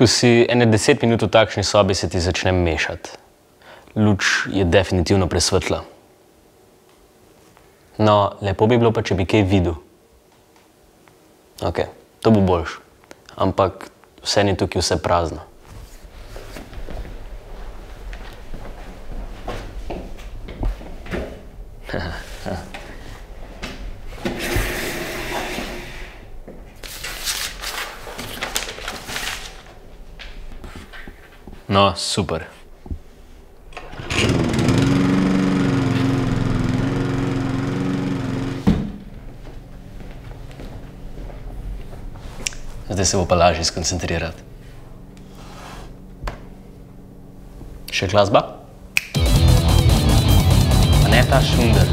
Ko si ene 10 minut v takšni sobi, se ti začne mešati. Luč je definitivno presvetla. No, lepo bi bilo pa, če bi kaj videl. Ok, to bo boljš. Ampak vse ni tukaj vse prazno. No, super. Zdaj se bo pa lažje skoncentrirati. Še glasba? A ne ta šunder.